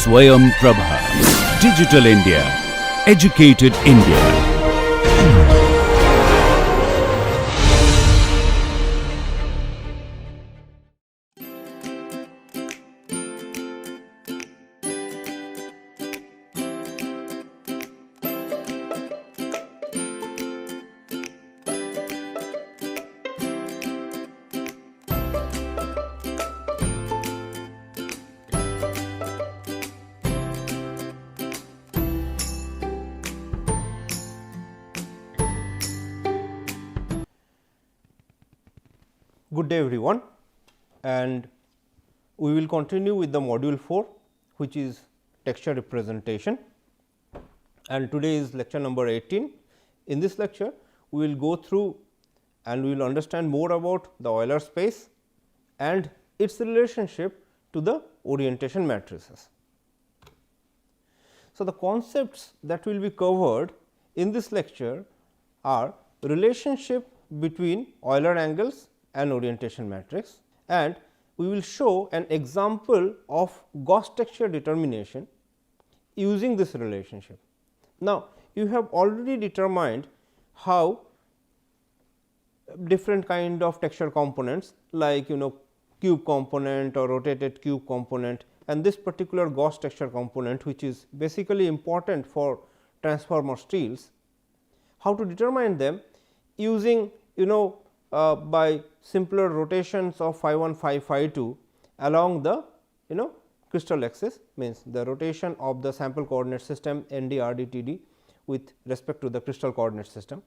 Swayam Prabha. Digital India. Educated India. Good day everyone, and we will continue with the module 4, which is texture representation, and today is lecture number 18. In this lecture, we will go through and we will understand more about the Euler space and its relationship to the orientation matrices. So, the concepts that will be covered in this lecture are relationship between Euler angles and orientation matrix, and we will show an example of Gauss texture determination using this relationship. Now, you have already determined how different kind of texture components like cube component or rotated cube component, and this particular Gauss texture component, which is basically important for transformer steels, how to determine them using by simpler rotations of phi 1, phi 2 along the crystal axis, means the rotation of the sample coordinate system N d R d T d with respect to the crystal coordinate system.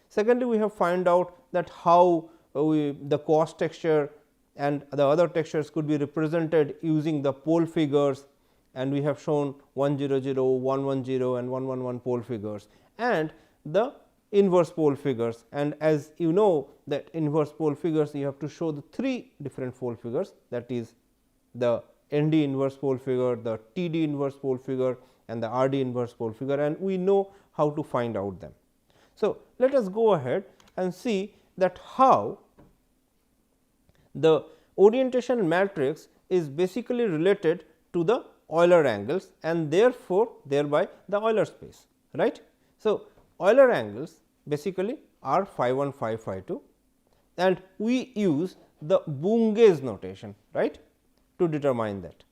Secondly, we have found out that how the Gauss texture and the other textures could be represented using the pole figures, and we have shown 100, 110 and 111 pole figures and the inverse pole figures. And as you know that inverse pole figures, you have to show the 3 different pole figures, that is the N d inverse pole figure, the T d inverse pole figure and the R d inverse pole figure, and we know how to find out them. So, let us go ahead and see that how the orientation matrix is basically related to the Euler angles and therefore, thereby the Euler space, right. So, Euler angles basically are phi 1, phi 2, and we use the Bunge's notation, right, to determine that.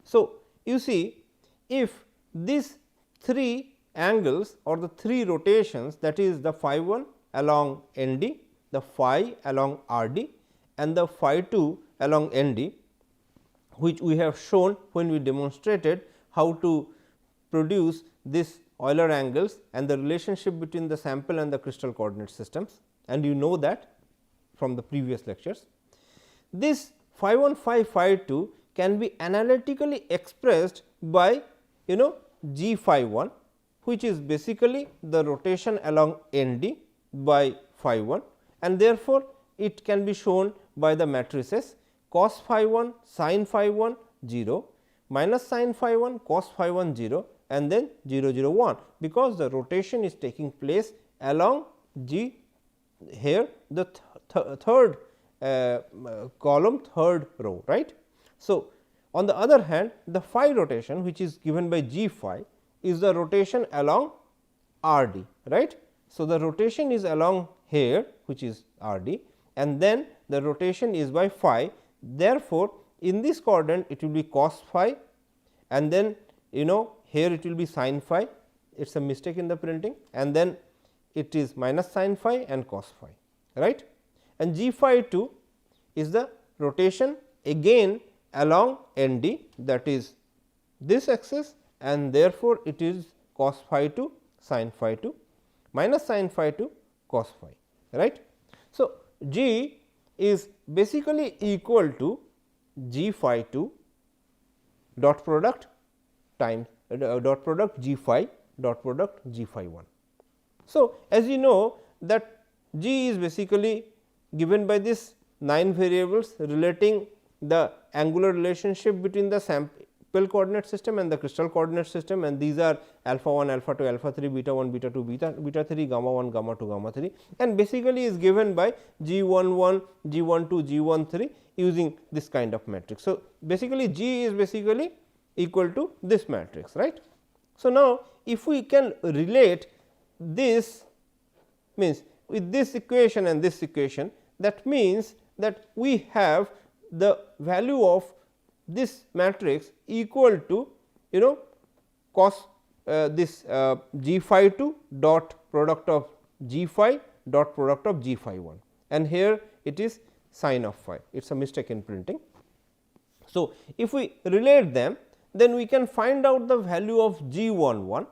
So, you see, if these 3 angles or the 3 rotations, that is the phi 1 along N d, the phi along R d and the phi 2 along N d, which we have shown when we demonstrated how to produce this Euler angles and the relationship between the sample and the crystal coordinate systems, and you know that from the previous lectures. This phi 1, phi 2 can be analytically expressed by g phi 1, which is basically the rotation along N d by phi 1, and therefore, it can be shown by the matrices cos phi 1, sin phi 1 0, minus sin phi 1, cos phi 1 0 and then 0 0 1, because the rotation is taking place along G here the third column, third row, right. So, on the other hand, the phi rotation, which is given by g phi, is the rotation along R d, right. So, the rotation is along here, which is R d, and then the rotation is by phi. Therefore, in this quadrant it will be cos phi, and then here it will be sin phi, it is a mistake in the printing, and then it is minus sin phi and cos phi, right. And g phi 2 is the rotation again along N d, that is this axis, and therefore, it is cos phi 2 sin phi 2 minus sin phi 2 cos phi, right. So, g is basically equal to g phi 2 dot product times dot product g phi dot product g phi 1. So, as you know that g is basically given by this 9 variables relating the angular relationship between the sample coordinate system and the crystal coordinate system, and these are alpha 1, alpha 2, alpha 3, beta 1, beta 2, beta 3, gamma 1, gamma 2, gamma 3, and basically is given by g 1 1, g 1 2, g 1 3 using this kind of matrix. So, basically g is basically equal to this matrix, right. So, now if we can relate this means with this equation and this equation, that means that we have the value of this matrix equal to cos this g phi 2 dot product of g phi dot product of g phi 1, and here it is sin of phi, it is a mistake in printing. So, if we relate them, then we can find out the value of g 11,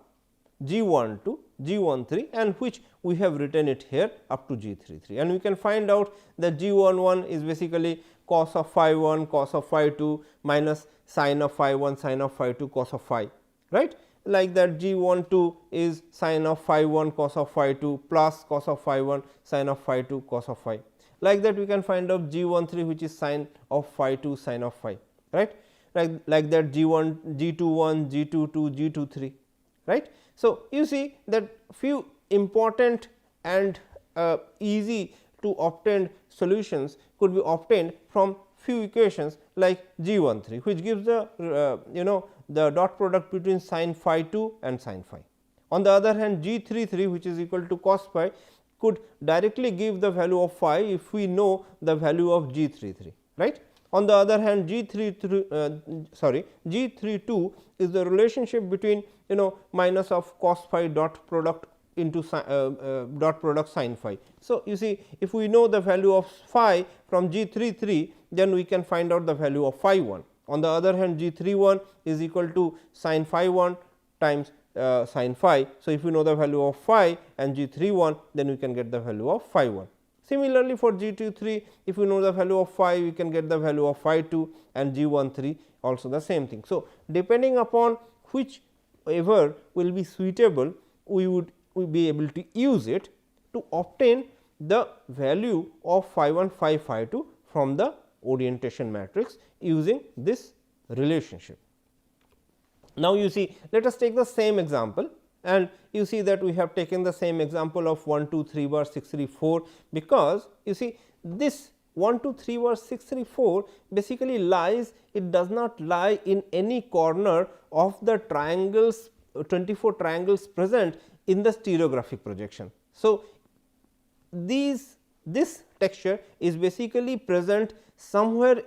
g 12, g 13, and which we have written it here up to g 33, and we can find out that g 11 is basically cos of phi 1 cos of phi 2 minus sin of phi 1 sin of phi 2 cos of phi, right. Like that g 12 is sin of phi 1 cos of phi 2 plus cos of phi 1 sin of phi 2 cos of phi. Like that we can find out g 13 which is sin of phi 2 sin of phi, right. Like that g 21, g 22, g 23, right. So, you see that few important and easy to obtain solutions could be obtained from few equations like g 13, which gives the the dot product between sin phi 2 and sin phi. On the other hand, g 33 which is equal to cos phi could directly give the value of phi if we know the value of g 33, right. On the other hand, g 32 is the relationship between minus of cos phi dot product into dot product sin phi. So, you see if we know the value of phi from g 33, then we can find out the value of phi 1. On the other hand, g 31 is equal to sin phi 1 times sin phi. So, if we know the value of phi and g 31, then we can get the value of phi 1. Similarly, for g 23, if we know the value of phi, we can get the value of phi 2, and g 13 also the same thing. So, depending upon whichever will be suitable, we would be able to use it to obtain the value of phi 1 phi 2 from the orientation matrix using this relationship. Now, you see, let us take the same example, and you see that we have taken the same example of 1 2 3 bar 6 3 4, because you see this 1 2 3 bar 6 3 4 basically lies, it does not lie in any corner of the triangles 24 triangles present in the stereographic projection. So, this texture is basically present somewhere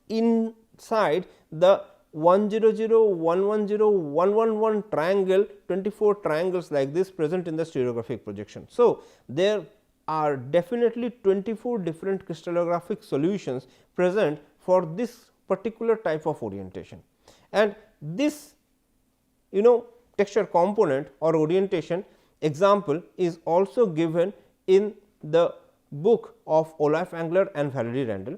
inside the 100, 110, 111 triangle, 24 triangles like this present in the stereographic projection. So, there are definitely 24 different crystallographic solutions present for this particular type of orientation, and this texture component or orientation example is also given in the book of Olaf Angler and Valerie Randall,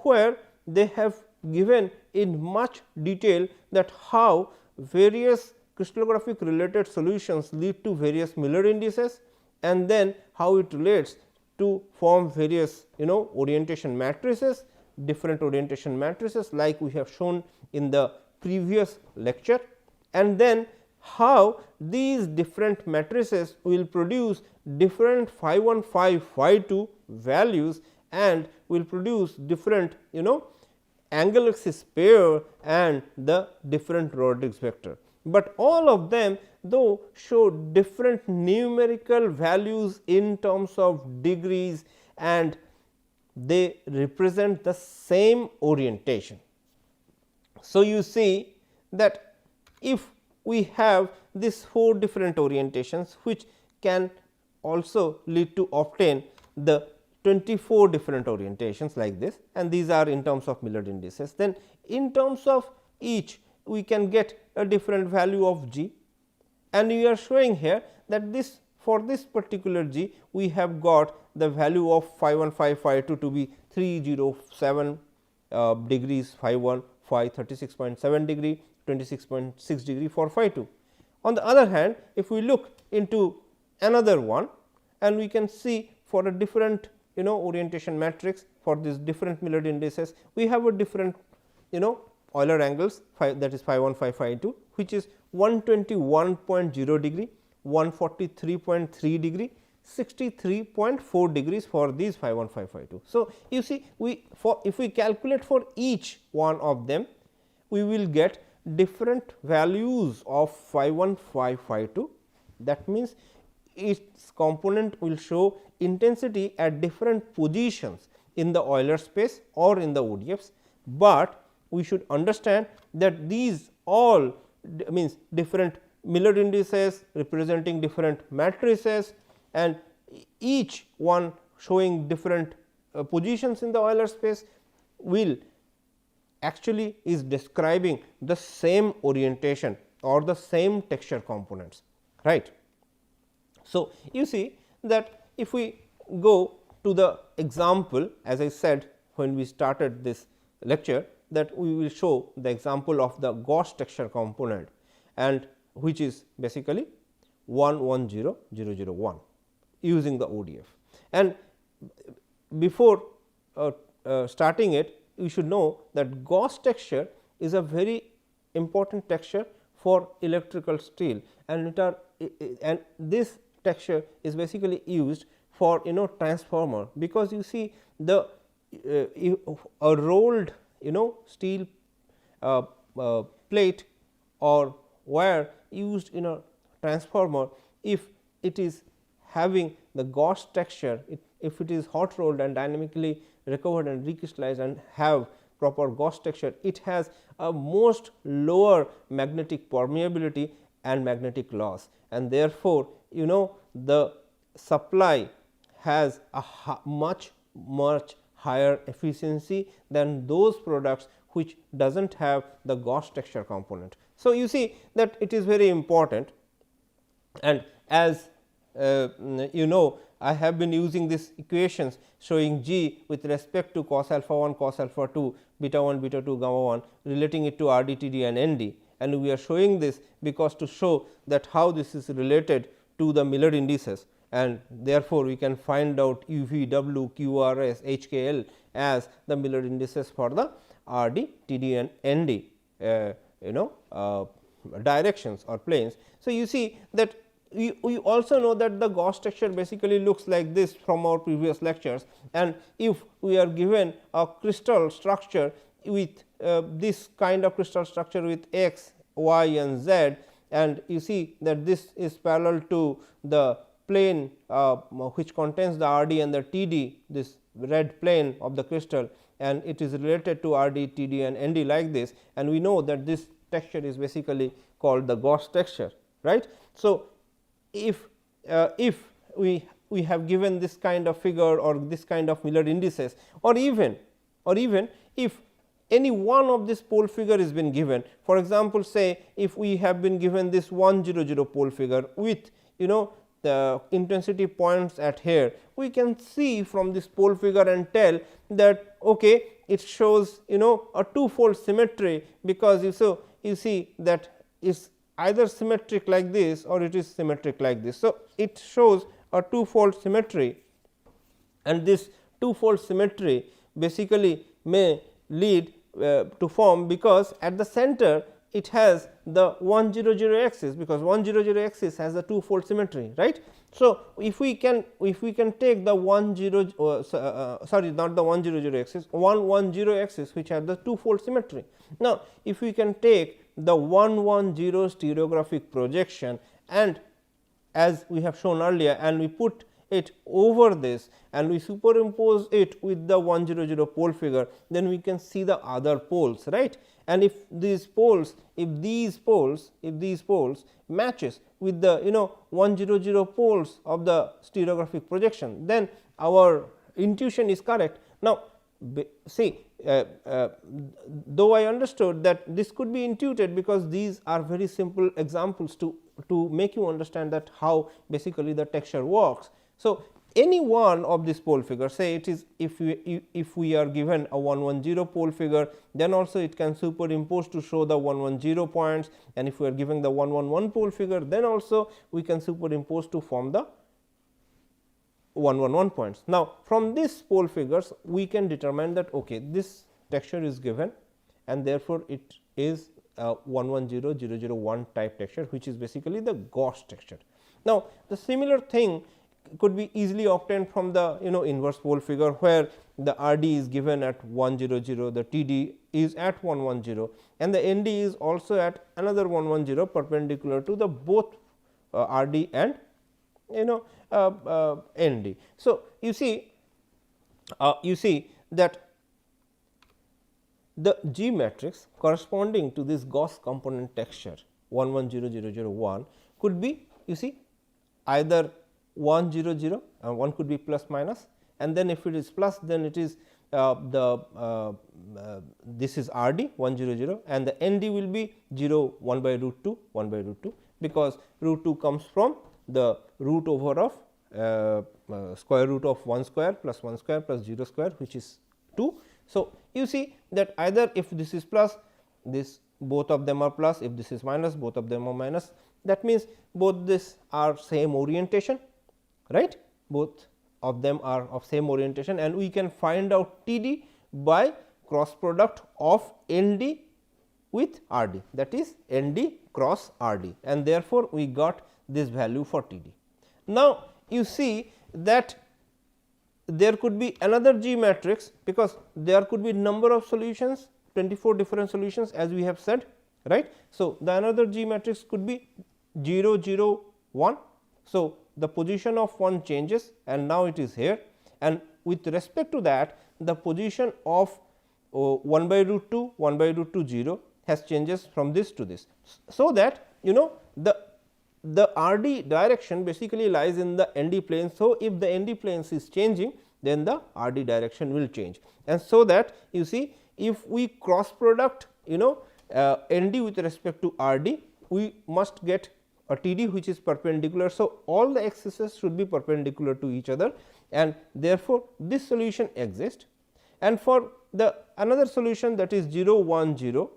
where they have given in much detail that how various crystallographic related solutions lead to various Miller indices, and then how it relates to form various orientation matrices, different orientation matrices like we have shown in the previous lecture, and then how these different matrices will produce different phi 1 phi 2 values and will produce different angle axis pair and the different Rodrigues vector, but all of them though show different numerical values in terms of degrees, and they represent the same orientation. So, you see that if we have these 4 different orientations which can also lead to obtain the 24 different orientations like this, and these are in terms of Miller indices, then in terms of each we can get a different value of g, and we are showing here that this for this particular g we have got the value of phi 1 phi 2 to be 307 degrees phi 1, phi 36.7 degree, 26.6 degree for phi 2. On the other hand, if we look into another one, and we can see for a different orientation matrix for these different Miller indices, we have a different Euler angles that is phi 1 phi 2, which is 121.0 degree, 143.3 degree, 63.4 degrees for these phi 1 phi 2. So, you see if we calculate for each one of them, we will get different values of phi 1, phi 2. That means, its component will show intensity at different positions in the Euler space or in the ODFs, but we should understand that these all means different Miller indices representing different matrices, and each one showing different positions in the Euler space will actually is describing the same orientation or the same texture components, right. So, you see that if we go to the example, as I said when we started this lecture, that we will show the example of the Gauss texture component, and which is basically 110001 using the ODF. And before starting it, you should know that Gauss texture is a very important texture for electrical steel, and this texture is basically used for transformer, because you see the a rolled steel plate or wire used in a transformer, if it is having the Gauss texture, if it is hot rolled and dynamically recovered and recrystallized and have proper Gauss texture, it has a most lower magnetic permeability and magnetic loss, and therefore, the supply has a much higher efficiency than those products which does not have the Gauss texture component. So, you see that it is very important, and as I have been using these equations showing G with respect to cos alpha 1, cos alpha 2, beta 1, beta 2, gamma 1, relating it to R d, T d and N d, and we are showing this because to show that how this is related to the Miller indices, and therefore, we can find out U v, W, Q r s, H k l as the Miller indices for the R d, T d and N d directions or planes. So, you see that we also know that the Gauss texture basically looks like this from our previous lectures, and if we are given a crystal structure with this kind of crystal structure with x, y and z, and you see that this is parallel to the plane which contains the R d and the T d, this red plane of the crystal, and it is related to R d, T d and N d like this, and we know that this texture is basically called the Gauss texture, right. So, if we have given this kind of figure or this kind of Miller indices, or even if any one of this pole figure is been given, for example, say if we have been given this 100 pole figure with the intensity points at here, we can see from this pole figure and tell that okay, it shows a two-fold symmetry, because you see that is either symmetric like this or it is symmetric like this. So, it shows a two-fold symmetry, and this two-fold symmetry basically may lead to form, because at the center it has the 100 axis, because 100 axis has a two-fold symmetry, right. So, if we can take the 10 not the 100 axis, 110 axis which have the two-fold symmetry. Now, if we can take the 110 stereographic projection, and as we have shown earlier, and we put it over this and we superimpose it with the 100 pole figure, then we can see the other poles, right. And if these poles matches with the 100 poles of the stereographic projection, then our intuition is correct. Now, see, though I understood that this could be intuited, because these are very simple examples to make you understand that how basically the texture works. So, any one of these pole figures, say it is if we are given a 110 pole figure, then also it can superimpose to show the 110 points, and if we are given the 111 pole figure, then also we can superimpose to form the 111 points. Now, from these pole figures we can determine that okay, this texture is given, and therefore, it is a 110001 type texture, which is basically the Gauss texture. Now, the similar thing could be easily obtained from the inverse pole figure, where the R d is given at 100, the T d is at 110 and the N d is also at another 110 perpendicular to the both R d and N d. So, you see that the G matrix corresponding to this Gauss component texture 1100001 could be either 100 and one could be plus minus, and then if it is plus then it is this is R d 100 and the N d will be 0 1 by root 2 1 by root 2, because root 2 comes from the root over of square root of 1 square plus 1 square plus 0 square, which is 2. So, you see that either if this is plus, this both of them are plus, if this is minus, both of them are minus. That means, both this are same orientation, right, both of them are of same orientation, and we can find out T d by cross product of N d with R d, that is N d cross R d, and therefore, we got this value for T d. Now, you see that there could be another G matrix, because there could be number of solutions, 24 different solutions as we have said, right. So, the another G matrix could be 0 0 1. So, the position of 1 changes and now it is here, and with respect to that the position of 1 by root 2 1 by root 2 0 has changes from this to this. So, that the R d direction basically lies in the N d plane. So, if the N d planes is changing, then the R d direction will change, and so that you see if we cross product N d with respect to R d, we must get a T d which is perpendicular. So, all the axes should be perpendicular to each other, and therefore, this solution exists, and for the another solution, that is 0 1 0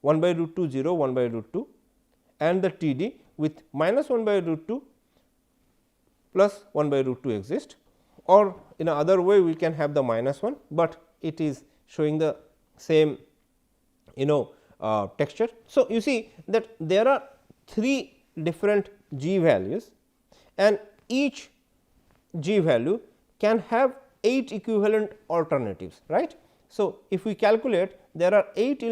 1 by root 2 0 1 by root 2 and the T d with minus 1 by root 2 plus 1 by root 2 exist, or in another way we can have the minus 1, but it is showing the same texture. So, you see that there are 3 different G values, and each G value can have 8 equivalent alternatives, right. So, if we calculate, there are 8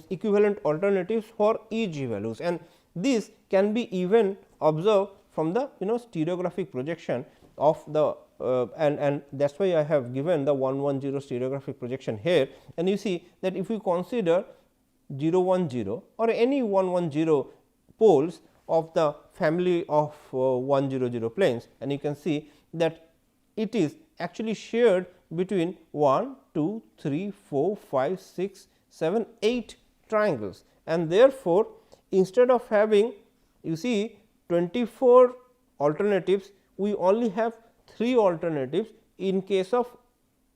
equivalent alternatives for each G values, and this can be even observed from the stereographic projection of the and that is why I have given the 110 stereographic projection here, and you see that if we consider 010 or any 110 poles of the family of 100 planes, and you can see that it is actually shared between 1 2 3 4 5 6 7 8 triangles, and therefore, instead of having 24 alternatives, we only have 3 alternatives in case of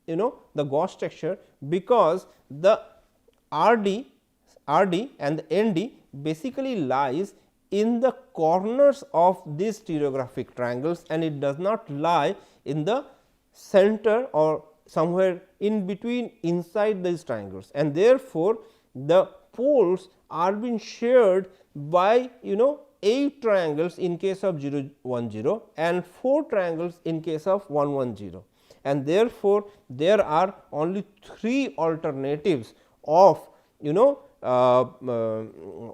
the Gauss texture, because the R d and the N d basically lies in the corners of these stereographic triangles, and it does not lie in the center or somewhere in between inside these triangles, and therefore, the poles are being shared by 8 triangles in case of 010 and 4 triangles in case of 110, and therefore, there are only 3 alternatives of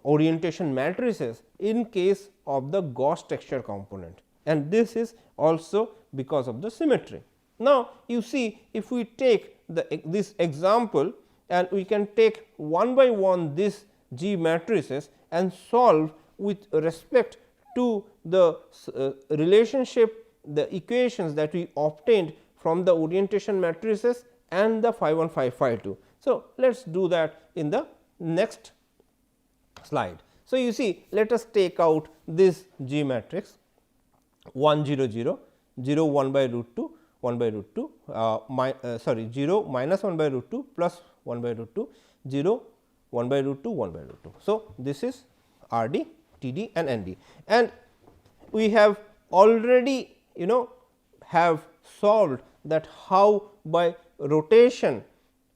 orientation matrices in case of the Gauss texture component, and this is also because of the symmetry. Now, you see if we take this example, and we can take one by one this G matrices and solve with respect to the relationship, the equations that we obtained from the orientation matrices and the phi 1 phi phi 2. So, let us do that in the next slide. So, you see let us take out this G matrix 1 0 0 0 1 by root 2 1 by root 2 0 minus 1 by root 2 plus 1 by root 2 0 1 by root 2 1 by root 2. So, this is R d, T d and N d, and we have already have solved that how by rotation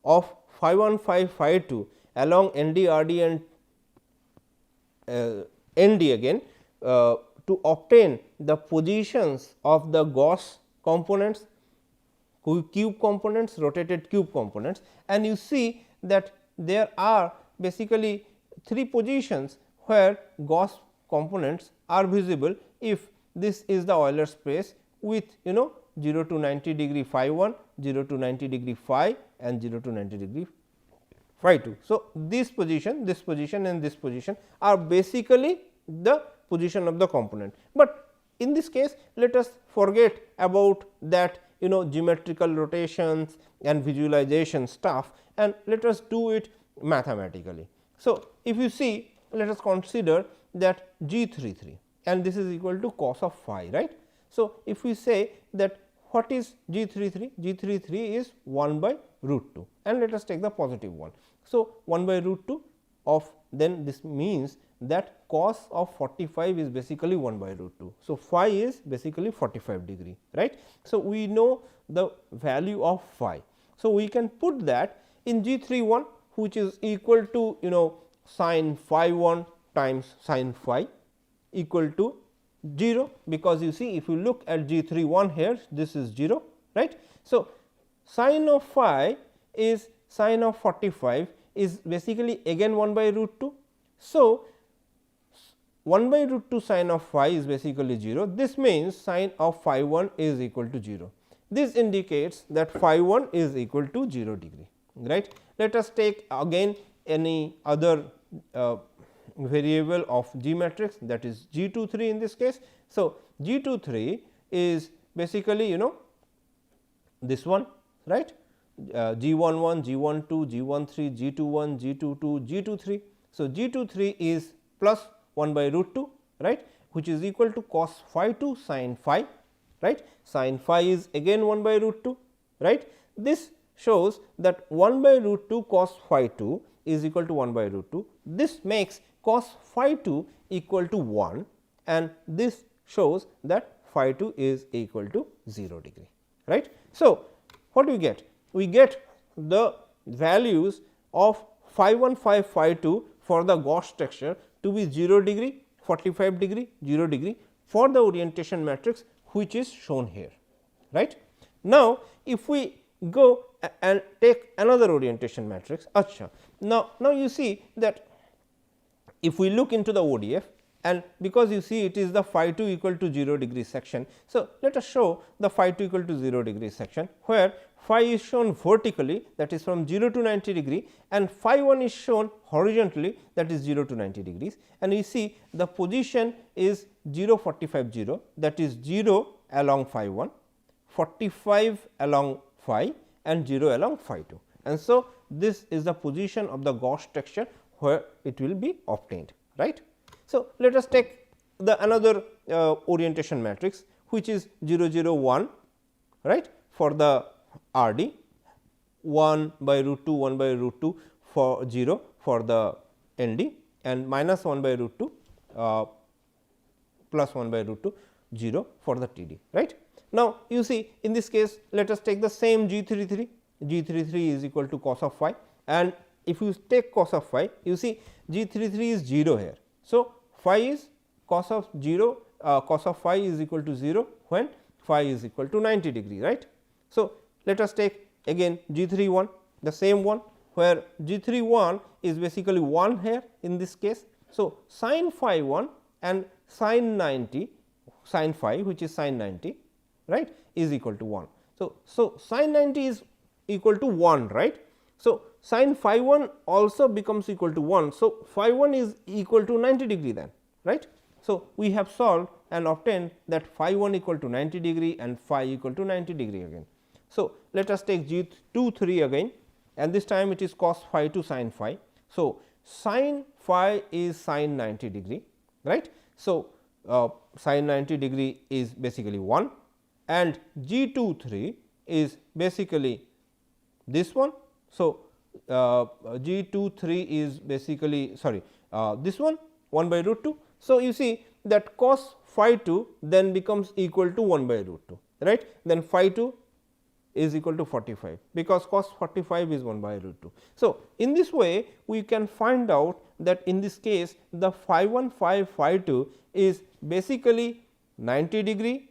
of phi 1 phi phi 2 along N d R d and N d again to obtain the positions of the Gauss components cube components, rotated cube components, and you see that there are basically 3 positions where Gauss components are visible if this is the Euler space with 0 to 90 degree phi 1, 0 to 90 degree phi and 0 to 90 degree phi 2. So, this position and this position are basically the position of the component, but in this case let us forget about that geometrical rotations and visualization stuff, and let us do it mathematically. So, if you see, let us consider that G33 and this is equal to cos of phi, right. So, if we say that what is G33? G33 is 1 by root 2 and let us take the positive one. So, 1 by root 2 of, then this means that cos of 45 is basically 1 by root 2. So, phi is basically 45 degree, right. So, we know the value of phi. So, we can put that in G31 which is equal to sin phi 1 times sin phi equal to 0, because you see if you look at G31 here, this is 0, right. So, sin of phi is sin of 45 is basically again 1 by root 2. So, 1 by root 2 sin of phi is basically 0. This means sin of phi 1 is equal to 0. This indicates that phi 1 is equal to 0 degree, right. Let us take again any other variable of G matrix, that is G23 in this case. So, G23 is basically this one, right, G11, G12, G13, G21, G22, G23. So, G23 is plus 1 by root 2, right, which is equal to cos phi 2 sin phi, right. Sin phi is again 1 by root 2, right. This shows that 1 by root 2 cos phi 2 is equal to 1 by root 2. This makes cos phi 2 equal to 1 and this shows that phi 2 is equal to 0 degree, right. So, what do we get? We get the values of phi 1, phi 2 for the Gauss texture to be 0 degree, 45 degree, 0 degree for the orientation matrix which is shown here, right. Now, if we go and take another orientation matrix, now you see that if we look into the ODF and because you see it is the phi 2 equal to 0 degree section. So, let us show the phi 2 equal to 0 degree section where phi is shown vertically, that is from 0 to 90 degree, and phi 1 is shown horizontally, that is 0 to 90 degrees, and we see the position is 0 45 0, that is 0 along phi 1, 45 along phi and 0 along phi 2. And so, this is the position of the Gauss texture where it will be obtained, right. So, let us take the another orientation matrix which is 0 0 1, right, for the RD, 1 by root 2 1 by root 2 for 0 for the ND and minus 1 by root 2 plus 1 by root 2 0 for the TD, right. Now, you see in this case let us take the same G33, G33 is equal to cos of phi, and if you take cos of phi you see G33 is 0 here. So, phi is cos of 0, cos of phi is equal to 0 when phi is equal to 90 degree, right. So, let us take again G31, the same one where G31 is basically 1 here in this case. So, sin phi 1 and sin 90 sin phi which is sin 90, right, is equal to 1. So, sin 90 is equal to 1, right. So, sin phi 1 also becomes equal to 1. So, phi 1 is equal to 90 degree then, right. So, we have solved and obtained that phi 1 equal to 90 degree and phi equal to 90 degree again. So, let us take G23 again and this time it is cos phi 2 sin phi. So, sin phi is sin 90 degree, right. So, sin 90 degree is basically 1 and G23 is basically this one. So, G23 is basically this one 1 by root 2. So, you see that cos phi 2 then becomes equal to 1 by root 2, right. Then phi 2 is equal to 45 because cos 45 is 1 by root 2. So, in this way we can find out that in this case the phi 1 phi 2 is basically 90 degree,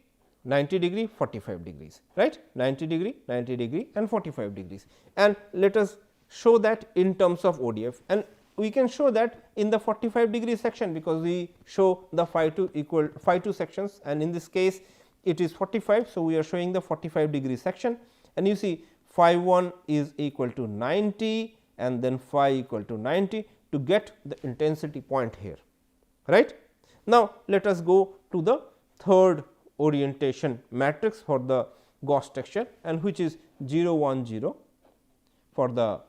90 degree, 45 degrees, right, 90 degree, 90 degree and 45 degrees. And let us show that in terms of ODF, and we can show that in the 45 degree section, because we show the phi 2 sections, and in this case it is 45. So, we are showing the 45 degree section, and you see phi 1 is equal to 90 and then phi equal to 90 to get the intensity point here, right. Now, let us go to the third orientation matrix for the Gauss texture, and which is 0 1 0 for the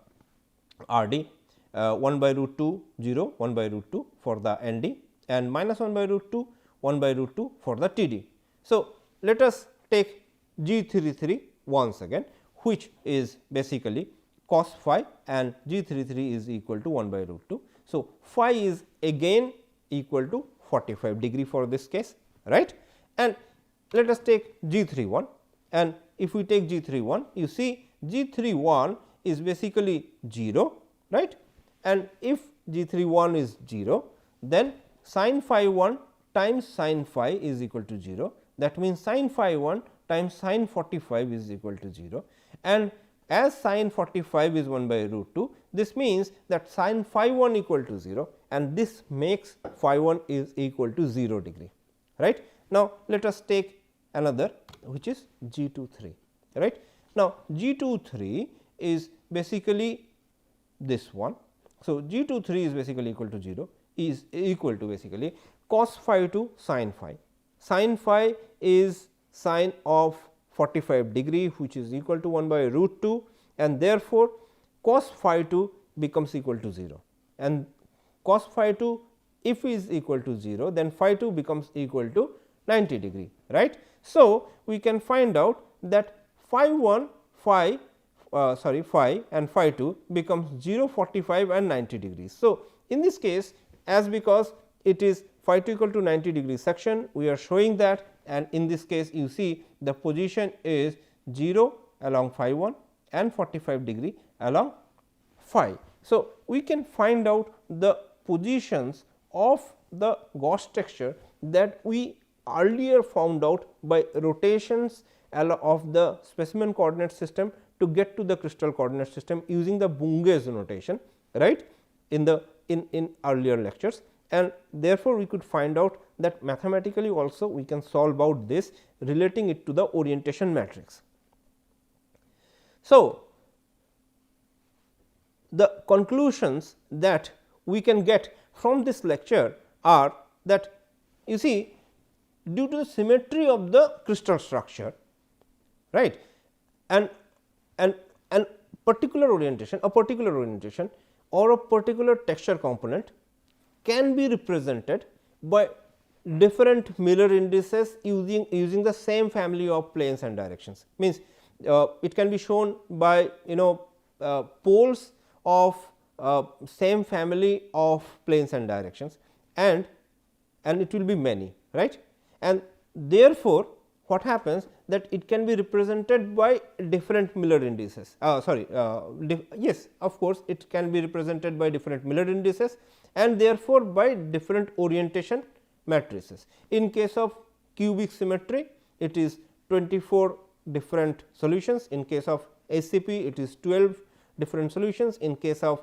RD, 1 by root 2 0 1 by root 2 for the ND, and minus 1 by root 2 1 by root 2 for the TD. So, let us take G33 once again, which is basically cos phi, and G33 is equal to 1 by root 2. So, phi is again equal to 45 degree for this case, right. And let us take G31, and if we take G31, you see G31 is basically 0, right, and if G31 is 0, then sin phi 1 times sin phi is equal to 0. That means, sin phi 1 times sin 45 is equal to 0, and as sin 45 is 1 by root 2, this means that sin phi 1 equal to 0, and this makes phi 1 is equal to 0 degree, right. Now, let us take another, which is G23, right. Now, G23 is basically this one. So, G23 is basically equal to 0, is equal to basically cos phi to sin phi. Sin phi is sine of 45 degree, which is equal to 1 by root 2, and therefore, cos phi 2 becomes equal to 0, and cos phi 2 if is equal to 0, then phi 2 becomes equal to 90 degree, right. So, we can find out that phi 1 phi and phi 2 becomes 0, 45 and 90 degrees. So, in this case, as because it is phi 2 equal to 90 degree section, we are showing that, and in this case you see the position is 0 along phi 1 and 45 degree along phi. So, we can find out the positions of the Gauss texture that we earlier found out by rotations of the specimen coordinate system to get to the crystal coordinate system using the Bunge's notation, right, in the in earlier lectures, and therefore, we could find out that mathematically also we can solve out this, relating it to the orientation matrix. So, the conclusions that we can get from this lecture are that, you see, due to the symmetry of the crystal structure, right, and particular orientation, a particular orientation or a particular texture component can be represented by different Miller indices using the same family of planes and directions. Means it can be shown by poles of same family of planes and directions, and it will be many, right. And therefore, what happens that it can be represented by different Miller indices. Yes, of course, it can be represented by different Miller indices, and therefore, by different orientation matrices. In case of cubic symmetry, it is 24 different solutions. In case of SCP, it is 12 different solutions. In case of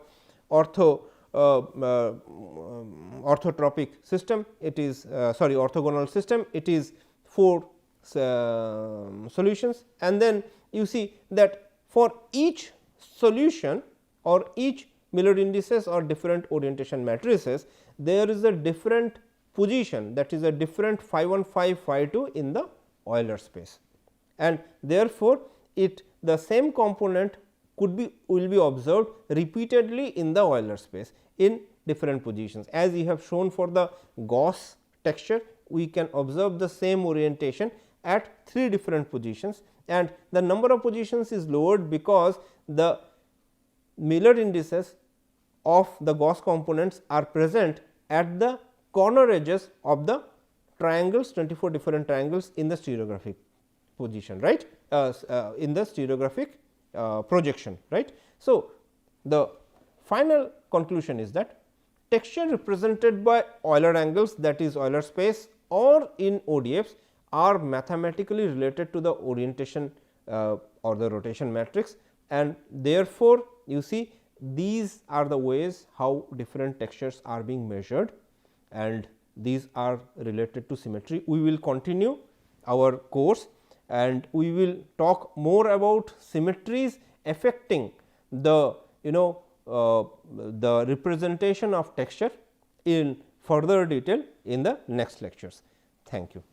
orthotropic system, it is orthogonal system, it is 4 solutions, and then you see that for each solution or each Miller indices or different orientation matrices, there is a different position, that is a different phi 1 phi 2 in the Euler space, and therefore, the same component will be observed repeatedly in the Euler space in different positions. As we have shown for the Gauss texture, we can observe the same orientation at 3 different positions, and the number of positions is lowered because the Miller indices of the Gauss components are present at the corner edges of the triangles, 24 different triangles in the stereographic position, right, in the stereographic projection, right. So, the final conclusion is that texture represented by Euler angles, that is Euler space or in ODFs, are mathematically related to the orientation or the rotation matrix, and therefore, you see these are the ways how different textures are being measured, and these are related to symmetry. We will continue our course and we will talk more about symmetries affecting the the representation of texture in further detail in the next lectures. Thank you.